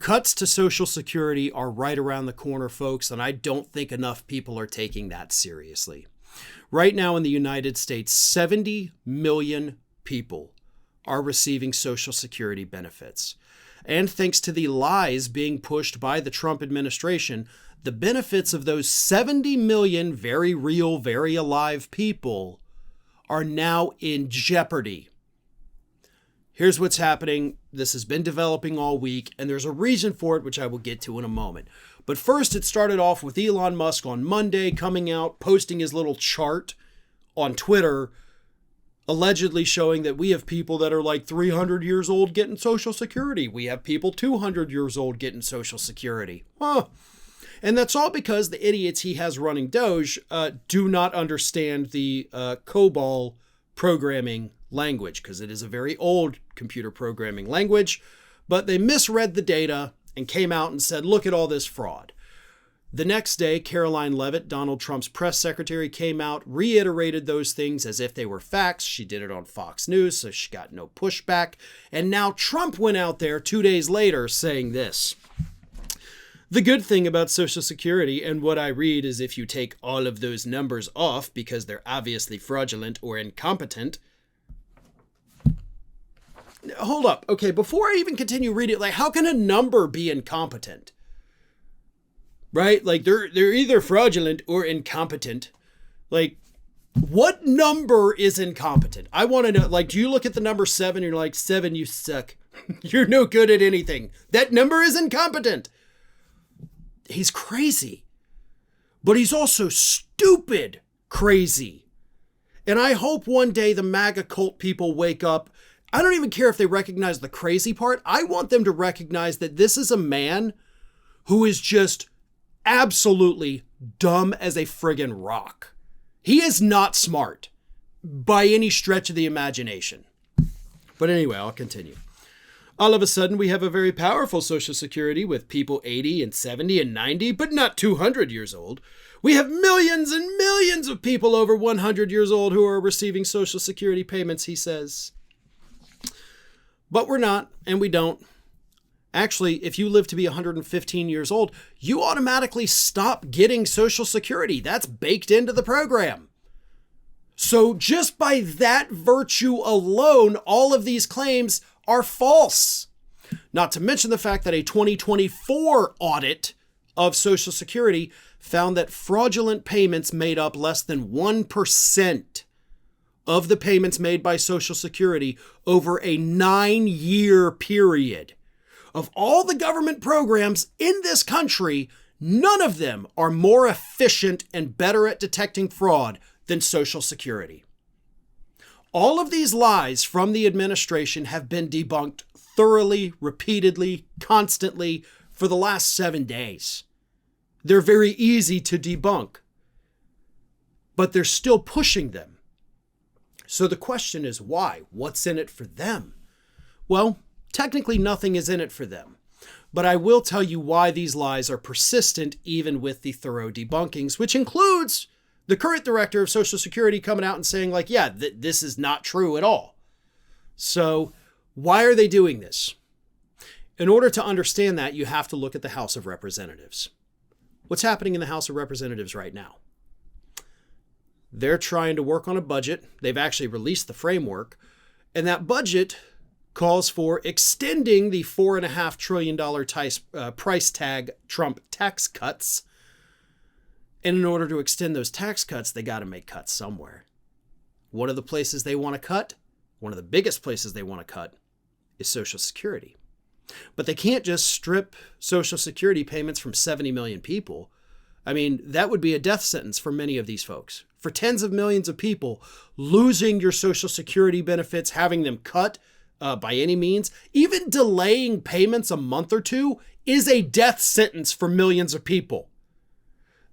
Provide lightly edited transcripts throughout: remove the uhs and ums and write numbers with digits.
Cuts to Social Security are right around the corner, folks, and I don't think enough people are taking that seriously. Right now in the United States, 70 million people are receiving Social Security benefits. And thanks to the lies being pushed by the Trump administration, the benefits of those 70 million very real, very alive people are now in jeopardy. Here's what's happening. This has been developing all week, and there's a reason for it, which I will get to in a moment. But first, it started off with Elon Musk on Monday coming out, posting his little chart on Twitter, allegedly showing that we have people that are like 300 years old getting Social Security. We have people 200 years old getting Social Security. And that's all because the idiots he has running Doge do not understand the COBOL programming language, because it is a very old computer programming language, but they misread the data and came out and said, look at all this fraud. The next day, Caroline Leavitt, Donald Trump's press secretary, came out, reiterated those things as if they were facts. She did it on Fox News, so she got no pushback. And now Trump went out there 2 days later saying this. The good thing about Social Security, and what I read is if you take all of those numbers off because they're obviously fraudulent or incompetent. Hold up. Okay, before I even continue reading, like, how can a number be incompetent? Right? Like, they're either fraudulent or incompetent. Like, what number is incompetent? I want to know, like, do you look at the number 7 and you're like, 7, you suck. You're no good at anything. That number is incompetent. He's crazy. But he's also stupid crazy. And I hope one day the MAGA cult people wake up. I don't even care if they recognize the crazy part. I want them to recognize that this is a man who is just absolutely dumb as a friggin' rock. He is not smart by any stretch of the imagination. But anyway, I'll continue. All of a sudden, we have a very powerful Social Security with people 80 and 70 and 90, but not 200 years old. We have millions and millions of people over 100 years old who are receiving Social Security payments, he says. But we're not, and we don't. Actually, if you live to be 115 years old, you automatically stop getting Social Security. That's baked into the program. So just by that virtue alone, all of these claims are false. Not to mention the fact that a 2024 audit of Social Security found that fraudulent payments made up less than 1% of the payments made by Social Security over a 9-year period. Of all the government programs in this country, none of them are more efficient and better at detecting fraud than Social Security. All of these lies from the administration have been debunked thoroughly, repeatedly, constantly for the last 7 days. They're very easy to debunk, but they're still pushing them. So the question is why? What's in it for them? Well, technically nothing is in it for them. But I will tell you why these lies are persistent even with the thorough debunkings, which includes the current director of Social Security coming out and saying like, yeah, this is not true at all. So why are they doing this? In order to understand that, you have to look at the House of Representatives. What's happening in the House of Representatives right now? They're trying to work on a budget. They've actually released the framework. And that budget calls for extending the $4.5 trillion price tag Trump tax cuts. And in order to extend those tax cuts, they got to make cuts somewhere. One of the places they want to cut, one of the biggest places they want to cut, is Social Security. But they can't just strip Social Security payments from 70 million people. I mean, that would be a death sentence for many of these folks. For tens of millions of people, losing your Social Security benefits, having them cut by any means, even delaying payments a month or two is a death sentence for millions of people.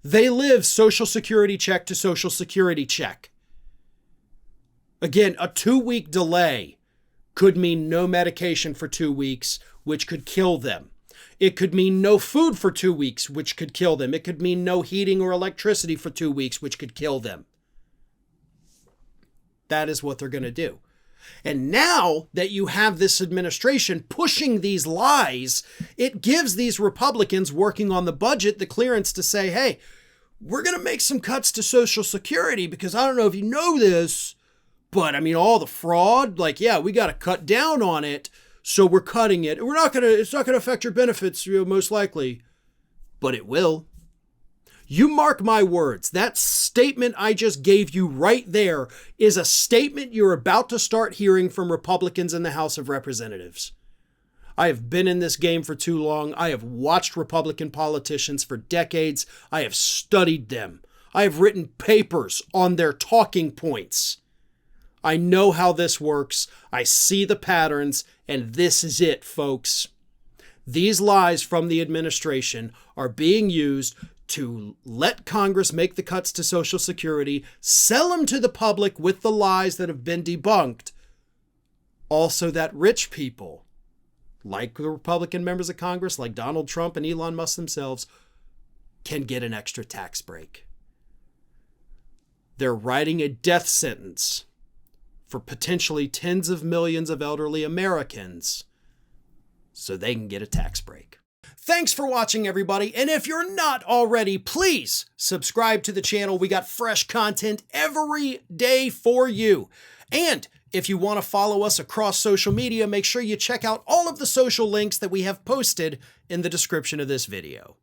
They live Social Security check to Social Security check. Again, a 2-week delay could mean no medication for 2 weeks, which could kill them. It could mean no food for 2 weeks, which could kill them. It could mean no heating or electricity for 2 weeks, which could kill them. That is what they're going to do. And now that you have this administration pushing these lies, it gives these Republicans working on the budget the clearance to say, hey, we're going to make some cuts to Social Security because I don't know if you know this, but I mean, all the fraud, like, yeah, we got to cut down on it. So we're cutting it. It's not going to affect your benefits, most likely, but it will. You mark my words. That statement I just gave you right there is a statement you're about to start hearing from Republicans in the House of Representatives. I have been in this game for too long. I have watched Republican politicians for decades. I have studied them. I have written papers on their talking points. I know how this works. I see the patterns, and this is it, folks. These lies from the administration are being used to let Congress make the cuts to Social Security, sell them to the public with the lies that have been debunked, also that rich people, like the Republican members of Congress, like Donald Trump and Elon Musk themselves, can get an extra tax break. They're writing a death sentence for potentially tens of millions of elderly Americans so they can get a tax break. Thanks for watching, everybody. And if you're not already, please subscribe to the channel. We got fresh content every day for you. And if you want to follow us across social media, make sure you check out all of the social links that we have posted in the description of this video.